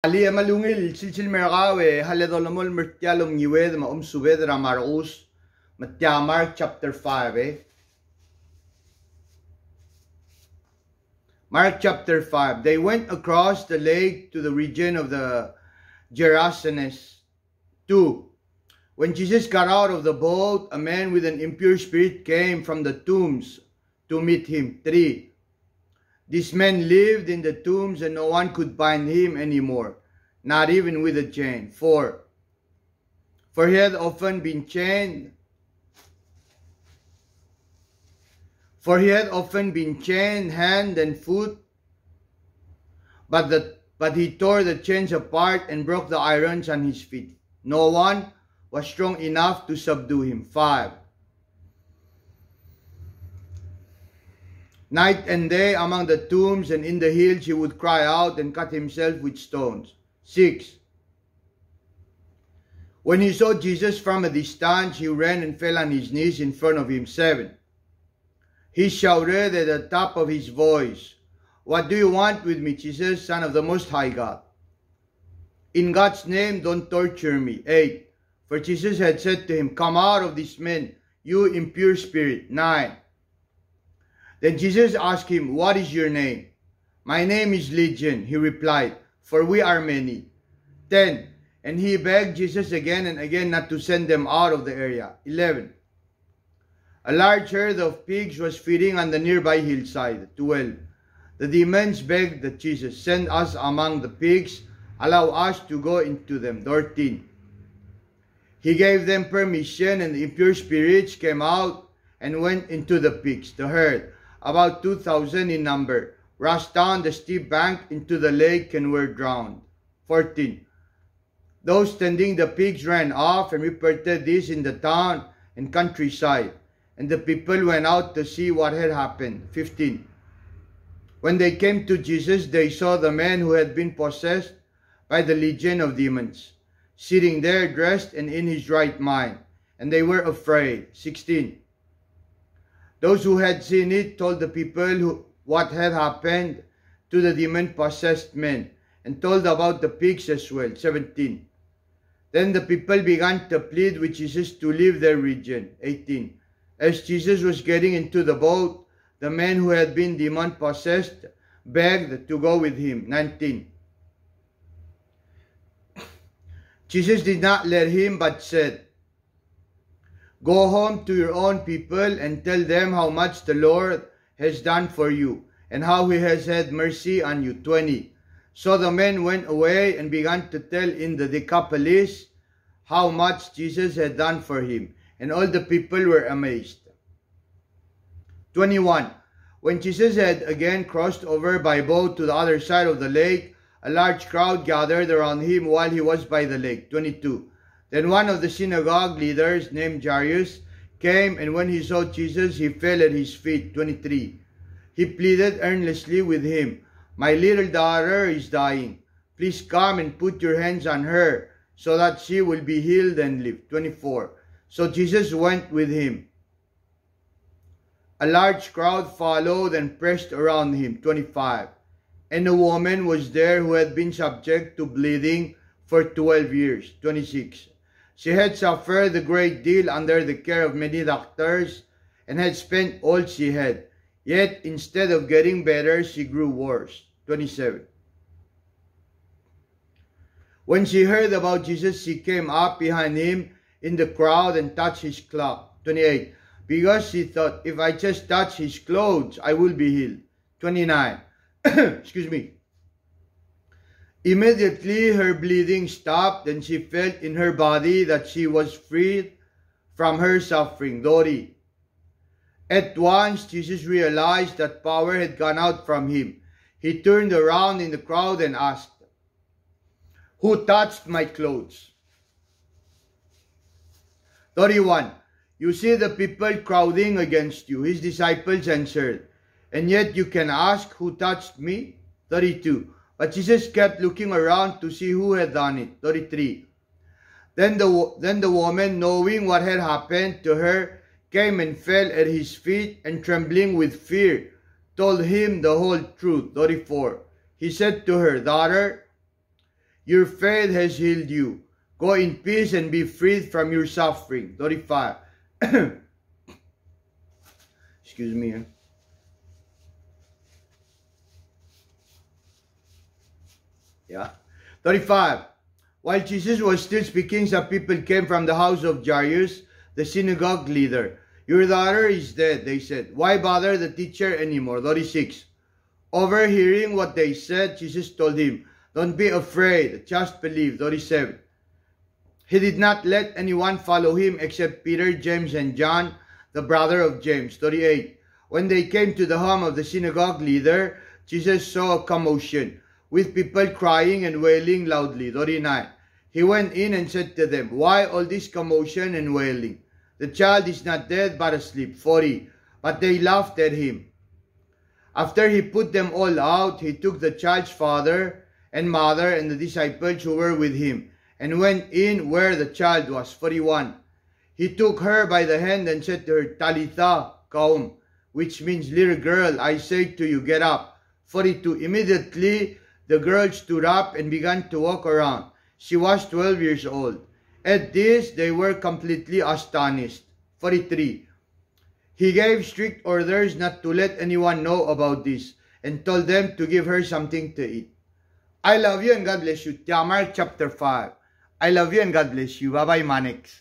Ali malungil silsil mergawe haledolomol mertialom niwed ma subed ramarus matya Mark chapter 5 Mark chapter 5. They went across the lake to the region of the Gerasenes. 2. When Jesus got out of the boat, a man with an impure spirit came from the tombs to meet him. 3. This man lived in the tombs and no one could bind him anymore, not even with a chain. 4. For he had often been chained. Hand and foot, but he tore the chains apart and broke the irons on his feet. No one was strong enough to subdue him. 5. Night and day among the tombs and in the hills he would cry out and cut himself with stones. 6. When he saw Jesus from a distance, he ran and fell on his knees in front of him. 7. He shouted at the top of his voice, "What do you want with me, Jesus, Son of the Most High God? In God's name, don't torture me." 8. For Jesus had said to him, "Come out of this man, you impure spirit." 9. Then Jesus asked him, "What is your name?" "My name is Legion," he replied, "for we are many." 10. And he begged Jesus again and again not to send them out of the area. 11. A large herd of pigs was feeding on the nearby hillside. 12. The demons begged that Jesus, "Send us among the pigs, allow us to go into them." 13. He gave them permission, and the impure spirits came out and went into the pigs. The herd, about 2,000 in number, rushed down the steep bank into the lake and were drowned. 14. Those tending the pigs ran off and reported this in the town and countryside, and the people went out to see what had happened. 15. When they came to Jesus, they saw the man who had been possessed by the legion of demons, sitting there dressed and in his right mind, and they were afraid. 16. Those who had seen it told the people what had happened to the demon-possessed men, and told about the pigs as well. 17. Then the people began to plead with Jesus to leave their region. 18. As Jesus was getting into the boat, the man who had been demon-possessed begged to go with him. 19. Jesus did not let him, but said, "Go home to your own people and tell them how much the Lord has done for you and how he has had mercy on you." 20. So the men went away and began to tell in the Decapolis how much Jesus had done for him, and all the people were amazed. 21. When Jesus had again crossed over by boat to the other side of the lake, a large crowd gathered around him while he was by the lake. 22. Then one of the synagogue leaders named Jairus came, and when he saw Jesus, he fell at his feet. 23. He pleaded earnestly with him, "My little daughter is dying. Please come and put your hands on her so that she will be healed and live." 24. So Jesus went with him. A large crowd followed and pressed around him. 25. And a woman was there who had been subject to bleeding for 12 years. 26. She had suffered a great deal under the care of many doctors and had spent all she had. Yet instead of getting better, she grew worse. 27. When she heard about Jesus, she came up behind him in the crowd and touched his cloak. 28. Because she thought, "If I just touch his clothes, I will be healed." 29. Excuse me. Immediately her bleeding stopped, and she felt in her body that she was freed from her suffering. 30. At once Jesus realized that power had gone out from him. He turned around in the crowd and asked, "Who touched my clothes?" 31. You see the people crowding against you. His disciples answered, "And yet you can ask, 'Who touched me?'" 32. But Jesus kept looking around to see who had done it. 33. Then the woman, knowing what had happened to her, came and fell at his feet, and trembling with fear, told him the whole truth. 34. He said to her, "Daughter, Your faith has healed you. Go in peace and be freed from your suffering. 35. Excuse me. Yeah. 35. While Jesus was still speaking, some people came from the house of Jairus, the synagogue leader. Your daughter is dead, they said. Why bother the teacher anymore? 36. Overhearing what they said, Jesus told him, don't be afraid, just believe. 37. He did not let anyone follow him except Peter, James, and John, the brother of James. 38. When they came to the home of the synagogue leader, Jesus saw a commotion, with people crying and wailing loudly. 39. He went in and said to them, why all this commotion and wailing? The child is not dead but asleep. 40. But they laughed at him. After he put them all out, he took the child's father and mother and the disciples who were with him, and went in where the child was. 41. He took her by the hand and said to her, Talitha Kaum, which means, little girl, I say to you, get up. 42. Immediately the girl stood up and began to walk around. She was 12 years old. At this, they were completely astonished. 43. He gave strict orders not to let anyone know about this, and told them to give her something to eat. I love you and God bless you. Mark chapter 5. I love you and God bless you. Bye-bye, Manix.